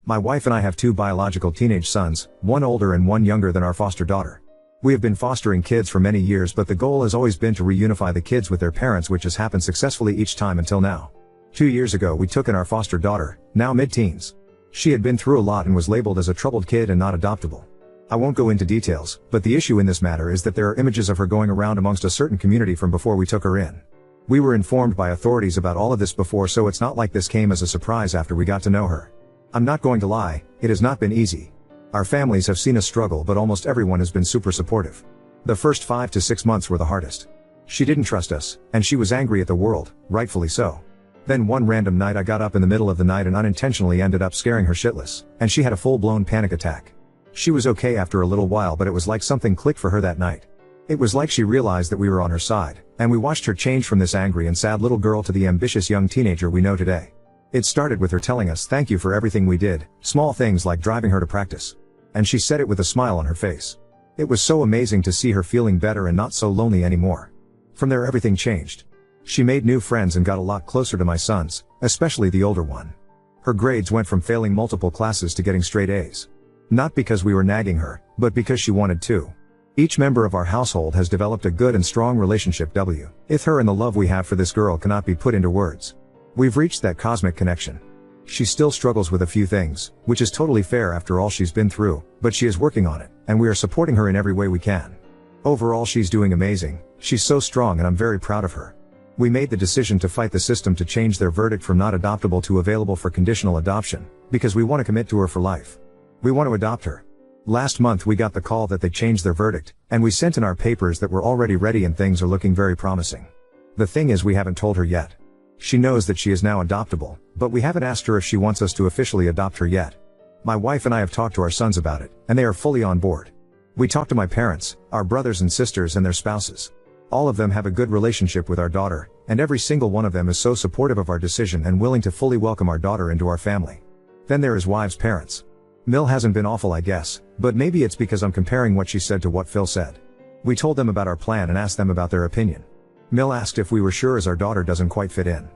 My wife and I have two biological teenage sons, one older and one younger than our foster daughter. We have been fostering kids for many years, but the goal has always been to reunify the kids with their parents, which has happened successfully each time until now. 2 years ago we took in our foster daughter, now mid-teens. She had been through a lot and was labeled as a troubled kid and not adoptable. I won't go into details, but the issue in this matter is that there are images of her going around amongst a certain community from before we took her in. We were informed by authorities about all of this before, so it's not like this came as a surprise after we got to know her. I'm not going to lie, it has not been easy. Our families have seen us struggle, but almost everyone has been super supportive. The first 5 to 6 months were the hardest. She didn't trust us, and she was angry at the world, rightfully so. Then one random night I got up in the middle of the night and unintentionally ended up scaring her shitless, and she had a full-blown panic attack. She was okay after a little while, but it was like something clicked for her that night. It was like she realized that we were on her side, and we watched her change from this angry and sad little girl to the ambitious young teenager we know today. It started with her telling us thank you for everything we did, small things like driving her to practice. And she said it with a smile on her face. It was so amazing to see her feeling better and not so lonely anymore. From there everything changed. She made new friends and got a lot closer to my sons, especially the older one. Her grades went from failing multiple classes to getting straight A's. Not because we were nagging her, but because she wanted to. Each member of our household has developed a good and strong relationship with her, and the love we have for this girl cannot be put into words. We've reached that cosmic connection. She still struggles with a few things, which is totally fair after all she's been through, but she is working on it, and we are supporting her in every way we can. Overall she's doing amazing, she's so strong and I'm very proud of her. We made the decision to fight the system to change their verdict from not adoptable to available for conditional adoption, because we want to commit to her for life. We want to adopt her. Last month we got the call that they changed their verdict, and we sent in our papers that were already ready and things are looking very promising. The thing is we haven't told her yet. She knows that she is now adoptable, but we haven't asked her if she wants us to officially adopt her yet. My wife and I have talked to our sons about it, and they are fully on board. We talked to my parents, our brothers and sisters and their spouses. All of them have a good relationship with our daughter, and every single one of them is so supportive of our decision and willing to fully welcome our daughter into our family. Then there is Wive's parents. Mill hasn't been awful, I guess, but maybe it's because I'm comparing what she said to what Phil said. We told them about our plan and asked them about their opinion. Mill asked if we were sure as our daughter doesn't quite fit in.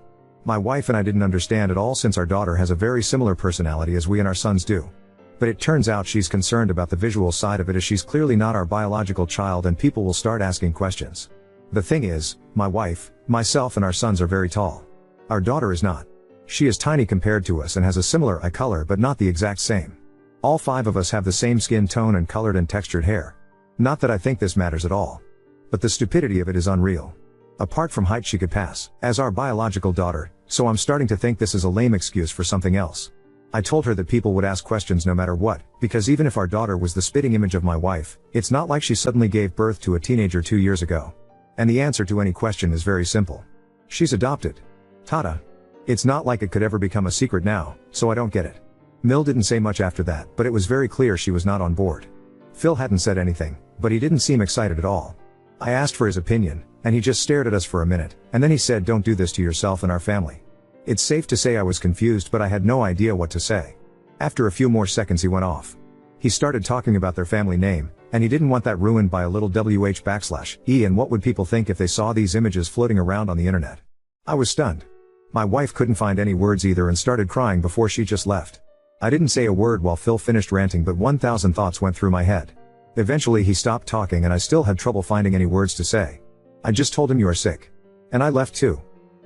My wife and I didn't understand at all since our daughter has a very similar personality as we and our sons do. But it turns out she's concerned about the visual side of it, as she's clearly not our biological child and people will start asking questions. The thing is, my wife, myself and our sons are very tall. Our daughter is not. She is tiny compared to us and has a similar eye color but not the exact same. All 5 of us have the same skin tone and colored and textured hair. Not that I think this matters at all. But the stupidity of it is unreal. Apart from height she could pass as our biological daughter, so I'm starting to think this is a lame excuse for something else. I told her that people would ask questions no matter what, because even if our daughter was the spitting image of my wife, it's not like she suddenly gave birth to a teenager 2 years ago. And the answer to any question is very simple. She's adopted. Tada. It's not like it could ever become a secret now, so I don't get it. Mill didn't say much after that, but it was very clear she was not on board. Phil hadn't said anything, but he didn't seem excited at all. I asked for his opinion, and he just stared at us for a minute, and then he said, "Don't do this to yourself and our family." It's safe to say I was confused, but I had no idea what to say. After a few more seconds he went off. He started talking about their family name, and he didn't want that ruined by a little WH/E, and what would people think if they saw these images floating around on the internet. I was stunned. My wife couldn't find any words either and started crying before she just left. I didn't say a word while Phil finished ranting, but 1,000 thoughts went through my head. Eventually he stopped talking and I still had trouble finding any words to say. I just told him, "You are sick." And I left too.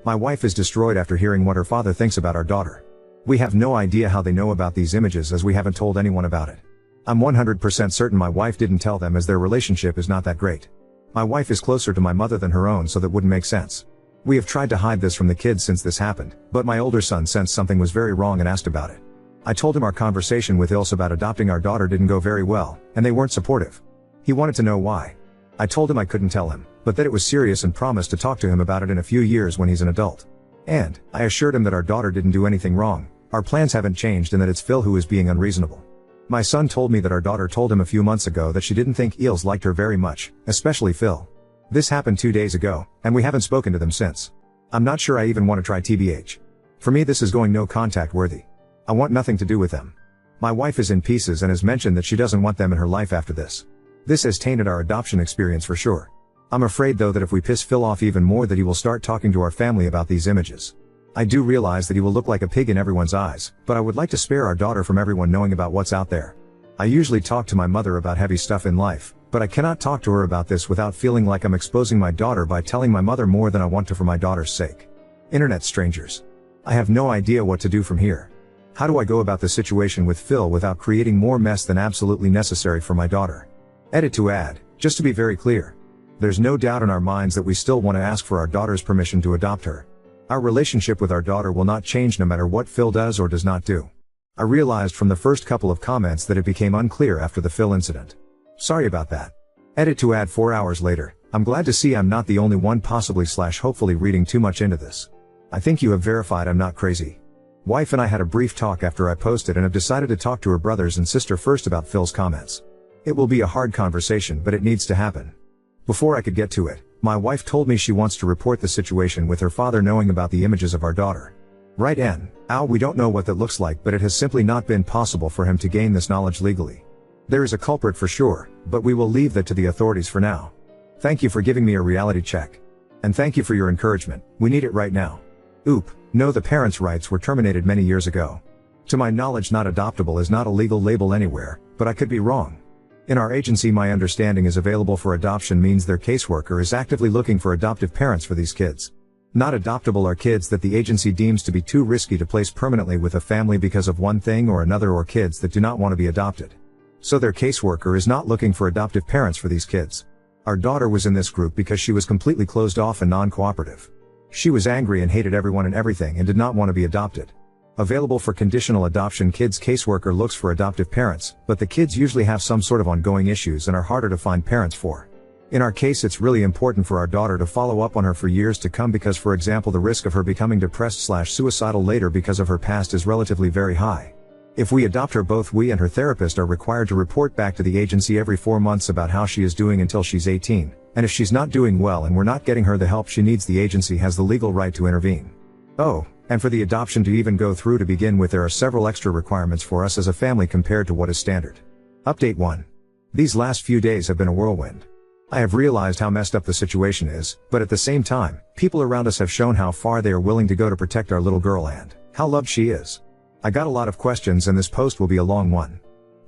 My wife is destroyed after hearing what her father thinks about our daughter. We have no idea how they know about these images, as we haven't told anyone about it. I'm 100% certain my wife didn't tell them, as their relationship is not that great. My wife is closer to my mother than her own, so that wouldn't make sense. We have tried to hide this from the kids since this happened, but my older son sensed something was very wrong and asked about it. I told him our conversation with Ilse about adopting our daughter didn't go very well, and they weren't supportive. He wanted to know why. I told him I couldn't tell him, but that it was serious and promised to talk to him about it in a few years when he's an adult. And I assured him that our daughter didn't do anything wrong, our plans haven't changed, and that it's Phil who is being unreasonable. My son told me that our daughter told him a few months ago that she didn't think Ilse liked her very much, especially Phil. This happened 2 days ago, and we haven't spoken to them since. I'm not sure I even want to try TBH. For me this is going no contact worthy. I want nothing to do with them. My wife is in pieces and has mentioned that she doesn't want them in her life after this. This has tainted our adoption experience for sure. I'm afraid though that if we piss Phil off even more, that he will start talking to our family about these images. I do realize that he will look like a pig in everyone's eyes, but I would like to spare our daughter from everyone knowing about what's out there. I usually talk to my mother about heavy stuff in life, but I cannot talk to her about this without feeling like I'm exposing my daughter by telling my mother more than I want to for my daughter's sake. Internet strangers. I have no idea what to do from here. How do I go about the situation with Phil without creating more mess than absolutely necessary for my daughter? Edit to add, just to be very clear. There's no doubt in our minds that we still want to ask for our daughter's permission to adopt her. Our relationship with our daughter will not change no matter what Phil does or does not do. I realized from the first couple of comments that it became unclear after the Phil incident. Sorry about that. Edit to add 4 hours later, I'm glad to see I'm not the only one possibly/hopefully reading too much into this. I think you have verified I'm not crazy. Wife and I had a brief talk after I posted and have decided to talk to her brothers and sister first about Phil's comments. It will be a hard conversation, but it needs to happen. Before I could get to it, my wife told me she wants to report the situation with her father knowing about the images of our daughter. Right we don't know what that looks like, but it has simply not been possible for him to gain this knowledge legally. There is a culprit for sure, but we will leave that to the authorities for now. Thank you for giving me a reality check. And thank you for your encouragement, we need it right now. No, the parents' rights were terminated many years ago. To my knowledge, not adoptable is not a legal label anywhere, but I could be wrong. In our agency, my understanding is available for adoption means their caseworker is actively looking for adoptive parents for these kids. Not adoptable are kids that the agency deems to be too risky to place permanently with a family because of one thing or another, or kids that do not want to be adopted. So their caseworker is not looking for adoptive parents for these kids. Our daughter was in this group because she was completely closed off and non-cooperative. She was angry and hated everyone and everything and did not want to be adopted. Available for conditional adoption kids, caseworker looks for adoptive parents, but the kids usually have some sort of ongoing issues and are harder to find parents for. In our case, it's really important for our daughter to follow up on her for years to come because, for example, the risk of her becoming depressed/suicidal later because of her past is relatively very high. If we adopt her, both we and her therapist are required to report back to the agency every 4 months about how she is doing until she's 18, and if she's not doing well and we're not getting her the help she needs, the agency has the legal right to intervene. And for the adoption to even go through to begin with, there are several extra requirements for us as a family compared to what is standard. Update 1. These last few days have been a whirlwind. I have realized how messed up the situation is, but at the same time, people around us have shown how far they are willing to go to protect our little girl and how loved she is. I got a lot of questions and this post will be a long one.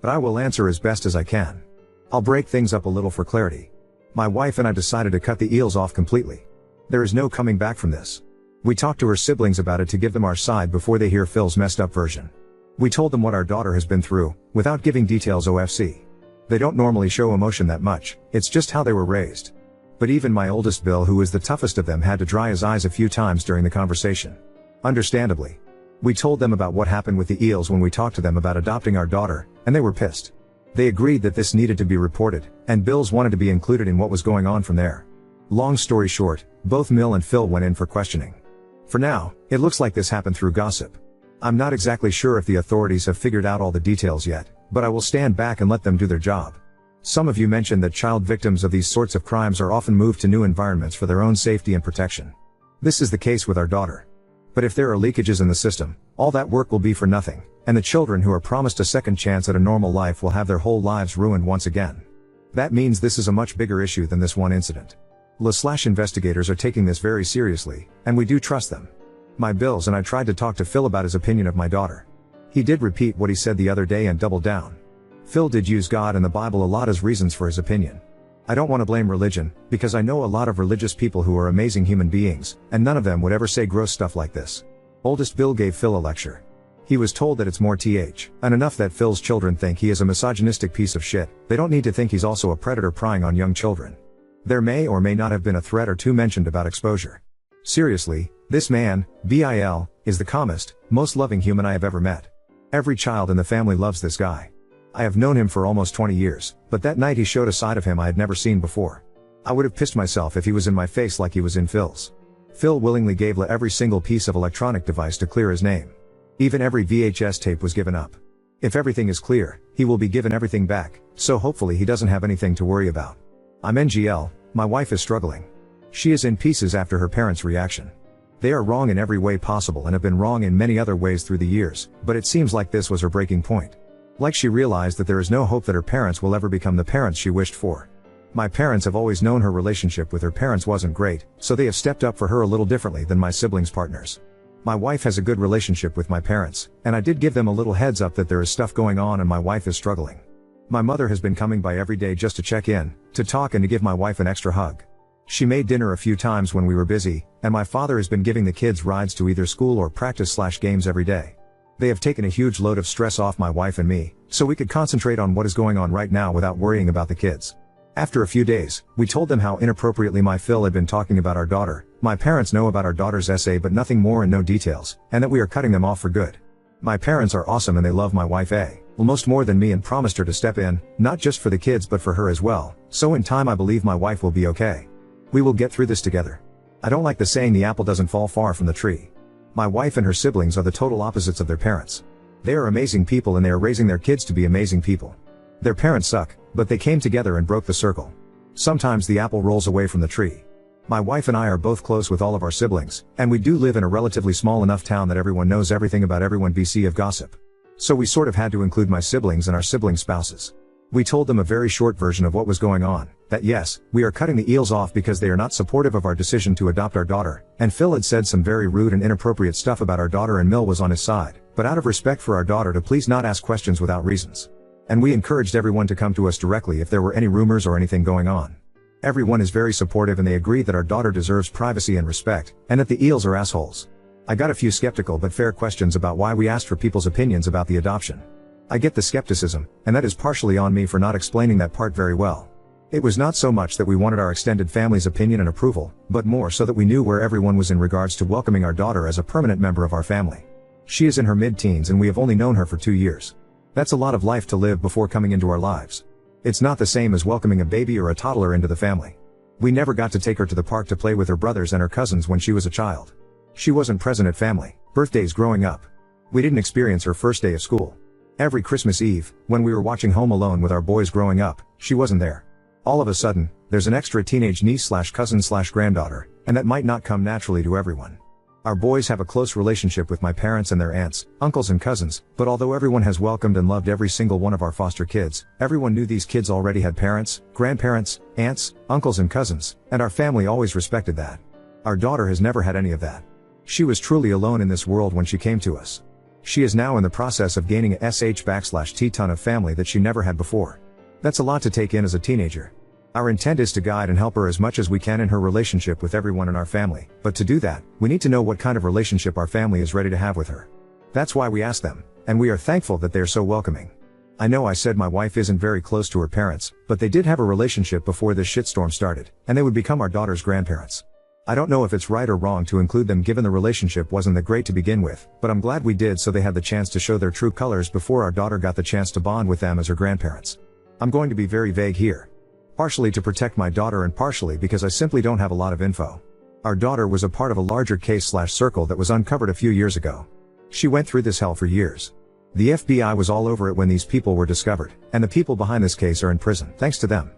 But I will answer as best as I can. I'll break things up a little for clarity. My wife and I decided to cut the eels off completely. There is no coming back from this. We talked to her siblings about it to give them our side before they hear Phil's messed up version. We told them what our daughter has been through, without giving details. OFC. They don't normally show emotion that much, it's just how they were raised. But even my oldest Bill, who is the toughest of them, had to dry his eyes a few times during the conversation. Understandably. We told them about what happened with the eels when we talked to them about adopting our daughter, and they were pissed. They agreed that this needed to be reported, and Bill's wanted to be included in what was going on from there. Long story short, both Mill and Phil went in for questioning. For now, it looks like this happened through gossip. I'm not exactly sure if the authorities have figured out all the details yet, but I will stand back and let them do their job. Some of you mentioned that child victims of these sorts of crimes are often moved to new environments for their own safety and protection. This is the case with our daughter. But if there are leakages in the system, all that work will be for nothing, and the children who are promised a second chance at a normal life will have their whole lives ruined once again. That means this is a much bigger issue than this one incident. Investigators are taking this very seriously, and we do trust them. My Bills and I tried to talk to Phil about his opinion of my daughter. He did repeat what he said the other day and doubled down. Phil did use God and the Bible a lot as reasons for his opinion. I don't want to blame religion, because I know a lot of religious people who are amazing human beings, and none of them would ever say gross stuff like this. Oldest Bill gave Phil a lecture. He was told that it's more and enough that Phil's children think he is a misogynistic piece of shit. They don't need to think he's also a predator prying on young children. There may or may not have been a threat or two mentioned about exposure. Seriously, this man, Bill, is the calmest, most loving human I have ever met. Every child in the family loves this guy. I have known him for almost 20 years, but that night he showed a side of him I had never seen before. I would have pissed myself if he was in my face like he was in Phil's. Phil willingly gave every single piece of electronic device to clear his name. Even every VHS tape was given up. If everything is clear, he will be given everything back, so hopefully he doesn't have anything to worry about. I'm NGL, my wife is struggling. She is in pieces after her parents' reaction. They are wrong in every way possible and have been wrong in many other ways through the years, but it seems like this was her breaking point. Like she realized that there is no hope that her parents will ever become the parents she wished for. My parents have always known her relationship with her parents wasn't great, so they have stepped up for her a little differently than my siblings' partners. My wife has a good relationship with my parents, and I did give them a little heads up that there is stuff going on and my wife is struggling. My mother has been coming by every day just to check in, to talk and to give my wife an extra hug. She made dinner a few times when we were busy, and my father has been giving the kids rides to either school or practice/games every day. They have taken a huge load of stress off my wife and me, so we could concentrate on what is going on right now without worrying about the kids. After a few days, we told them how inappropriately my Phil had been talking about our daughter. My parents know about our daughter's essay but nothing more and no details, and that we are cutting them off for good. My parents are awesome and they love my wife almost more than me and promised her to step in, not just for the kids but for her as well, so in time I believe my wife will be okay. We will get through this together. I don't like the saying the apple doesn't fall far from the tree. My wife and her siblings are the total opposites of their parents. They are amazing people and they are raising their kids to be amazing people. Their parents suck, but they came together and broke the circle. Sometimes the apple rolls away from the tree. My wife and I are both close with all of our siblings, and we do live in a relatively small enough town that everyone knows everything about everyone BC of gossip. So we sort of had to include my siblings and our sibling spouses. We told them a very short version of what was going on, that yes, we are cutting the eels off because they are not supportive of our decision to adopt our daughter, and Phil had said some very rude and inappropriate stuff about our daughter and Mill was on his side, but out of respect for our daughter to please not ask questions without reasons. And we encouraged everyone to come to us directly if there were any rumors or anything going on. Everyone is very supportive and they agree that our daughter deserves privacy and respect, and that the eels are assholes. I got a few skeptical but fair questions about why we asked for people's opinions about the adoption. I get the skepticism, and that is partially on me for not explaining that part very well. It was not so much that we wanted our extended family's opinion and approval, but more so that we knew where everyone was in regards to welcoming our daughter as a permanent member of our family. She is in her mid-teens and we have only known her for 2 years. That's a lot of life to live before coming into our lives. It's not the same as welcoming a baby or a toddler into the family. We never got to take her to the park to play with her brothers and her cousins when she was a child. She wasn't present at family birthdays growing up. We didn't experience her first day of school. Every Christmas Eve, when we were watching Home Alone with our boys growing up, she wasn't there. All of a sudden, there's an extra teenage niece/cousin/granddaughter, and that might not come naturally to everyone. Our boys have a close relationship with my parents and their aunts, uncles and cousins, but although everyone has welcomed and loved every single one of our foster kids, everyone knew these kids already had parents, grandparents, aunts, uncles and cousins, and our family always respected that. Our daughter has never had any of that. She was truly alone in this world when she came to us. She is now in the process of gaining a sh/t ton of family that she never had before. That's a lot to take in as a teenager. Our intent is to guide and help her as much as we can in her relationship with everyone in our family, but to do that, we need to know what kind of relationship our family is ready to have with her. That's why we asked them, and we are thankful that they are so welcoming. I know I said my wife isn't very close to her parents, but they did have a relationship before this shitstorm started, and they would become our daughter's grandparents. I don't know if it's right or wrong to include them given the relationship wasn't that great to begin with, but I'm glad we did so they had the chance to show their true colors before our daughter got the chance to bond with them as her grandparents. I'm going to be very vague here. Partially to protect my daughter and partially because I simply don't have a lot of info. Our daughter was a part of a larger case/circle that was uncovered a few years ago. She went through this hell for years. The FBI was all over it when these people were discovered, and the people behind this case are in prison, thanks to them.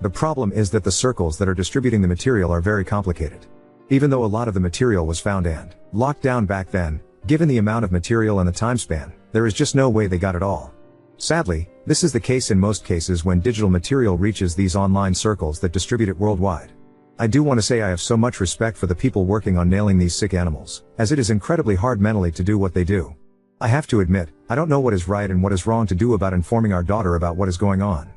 The problem is that the circles that are distributing the material are very complicated. Even though a lot of the material was found and locked down back then, given the amount of material and the time span, there is just no way they got it all. Sadly, this is the case in most cases when digital material reaches these online circles that distribute it worldwide. I do want to say I have so much respect for the people working on nailing these sick animals, as it is incredibly hard mentally to do what they do. I have to admit, I don't know what is right and what is wrong to do about informing our daughter about what is going on.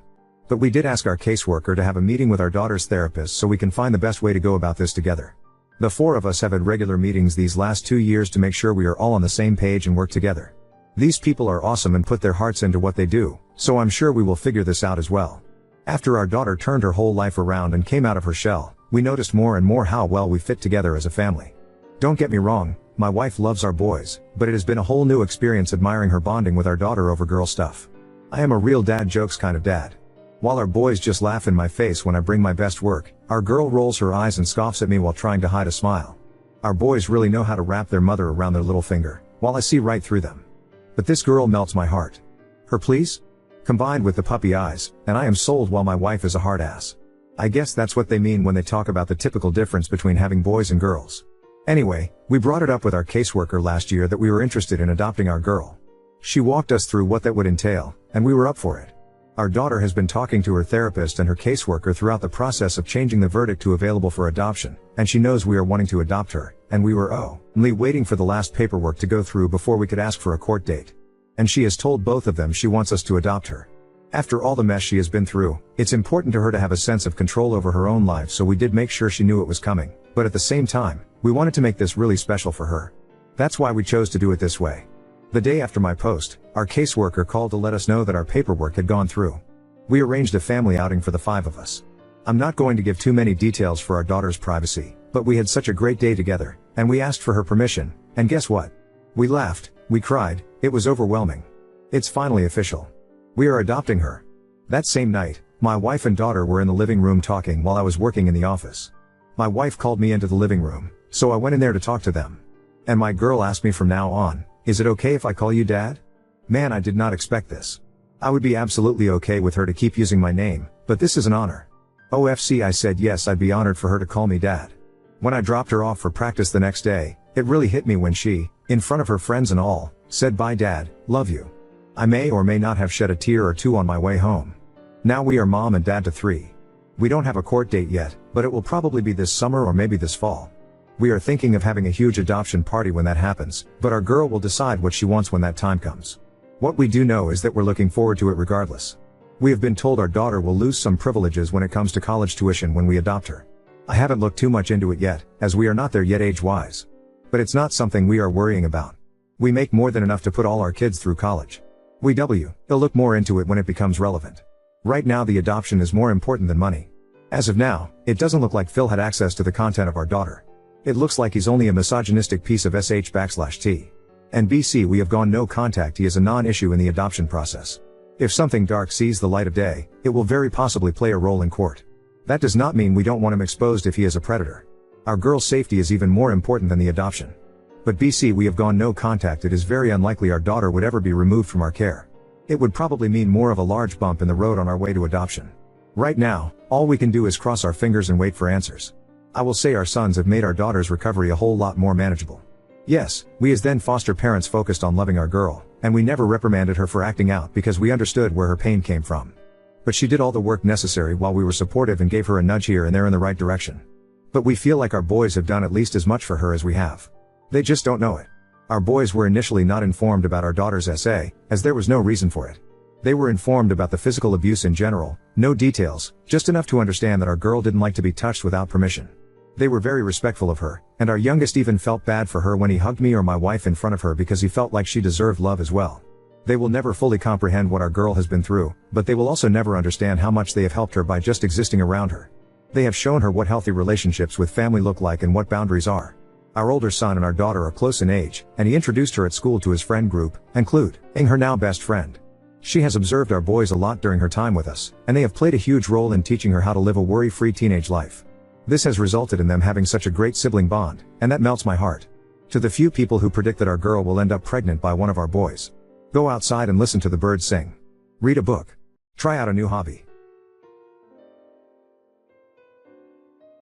But we did ask our caseworker to have a meeting with our daughter's therapist so we can find the best way to go about this together. The 4 of us have had regular meetings these last 2 years to make sure we are all on the same page and work together. These people are awesome and put their hearts into what they do, so I'm sure we will figure this out as well. After our daughter turned her whole life around and came out of her shell, we noticed more and more how well we fit together as a family. Don't get me wrong, my wife loves our boys, but it has been a whole new experience admiring her bonding with our daughter over girl stuff. I am a real dad jokes kind of dad. While our boys just laugh in my face when I bring my best work, our girl rolls her eyes and scoffs at me while trying to hide a smile. Our boys really know how to wrap their mother around their little finger, while I see right through them. But this girl melts my heart. Her please? Combined with the puppy eyes, and I am sold while my wife is a hard ass. I guess that's what they mean when they talk about the typical difference between having boys and girls. Anyway, we brought it up with our caseworker last year that we were interested in adopting our girl. She walked us through what that would entail, and we were up for it. Our daughter has been talking to her therapist and her caseworker throughout the process of changing the verdict to available for adoption, and she knows we are wanting to adopt her, and we were only waiting for the last paperwork to go through before we could ask for a court date. And she has told both of them she wants us to adopt her. After all the mess she has been through, it's important to her to have a sense of control over her own life, so we did make sure she knew it was coming, but at the same time, we wanted to make this really special for her. That's why we chose to do it this way. The day after my post, our caseworker called to let us know that our paperwork had gone through. We arranged a family outing for the 5 of us. I'm not going to give too many details for our daughter's privacy, but we had such a great day together, and we asked for her permission, and guess what? We laughed, we cried, it was overwhelming. It's finally official. We are adopting her. That same night, my wife and daughter were in the living room talking while I was working in the office. My wife called me into the living room, so I went in there to talk to them. And my girl asked me from now on, "Is it okay if I call you Dad?" Man, I did not expect this. I would be absolutely okay with her to keep using my name, but this is an honor. OFC, I said yes, I'd be honored for her to call me Dad. When I dropped her off for practice the next day, it really hit me when she, in front of her friends and all, said, "Bye Dad, love you." I may or may not have shed a tear or two on my way home. Now we are mom and dad to 3. We don't have a court date yet, but it will probably be this summer or maybe this fall. We are thinking of having a huge adoption party when that happens, but our girl will decide what she wants when that time comes. What we do know is that we're looking forward to it regardless. We have been told our daughter will lose some privileges when it comes to college tuition when we adopt her. I haven't looked too much into it yet, as we are not there yet age-wise. But it's not something we are worrying about. We make more than enough to put all our kids through college. We'll look more into it when it becomes relevant. Right now the adoption is more important than money. As of now, it doesn't look like Phil had access to the content of our daughter. It looks like he's only a misogynistic piece of sh/t. And BC, we have gone no contact, he is a non-issue in the adoption process. If something dark sees the light of day, it will very possibly play a role in court. That does not mean we don't want him exposed if he is a predator. Our girl's safety is even more important than the adoption. But BC, we have gone no contact, it is very unlikely our daughter would ever be removed from our care. It would probably mean more of a large bump in the road on our way to adoption. Right now, all we can do is cross our fingers and wait for answers. I will say our sons have made our daughter's recovery a whole lot more manageable. Yes, we as then foster parents focused on loving our girl, and we never reprimanded her for acting out because we understood where her pain came from. But she did all the work necessary while we were supportive and gave her a nudge here and there in the right direction. But we feel like our boys have done at least as much for her as we have. They just don't know it. Our boys were initially not informed about our daughter's SA, as there was no reason for it. They were informed about the physical abuse in general, no details, just enough to understand that our girl didn't like to be touched without permission. They were very respectful of her, and our youngest even felt bad for her when he hugged me or my wife in front of her because he felt like she deserved love as well. They will never fully comprehend what our girl has been through, but they will also never understand how much they have helped her by just existing around her. They have shown her what healthy relationships with family look like and what boundaries are. Our older son and our daughter are close in age, and he introduced her at school to his friend group, including her now best friend. She has observed our boys a lot during her time with us, and they have played a huge role in teaching her how to live a worry-free teenage life. This has resulted in them having such a great sibling bond, and that melts my heart. To the few people who predict that our girl will end up pregnant by one of our boys, go outside and listen to the birds sing. Read a book. Try out a new hobby.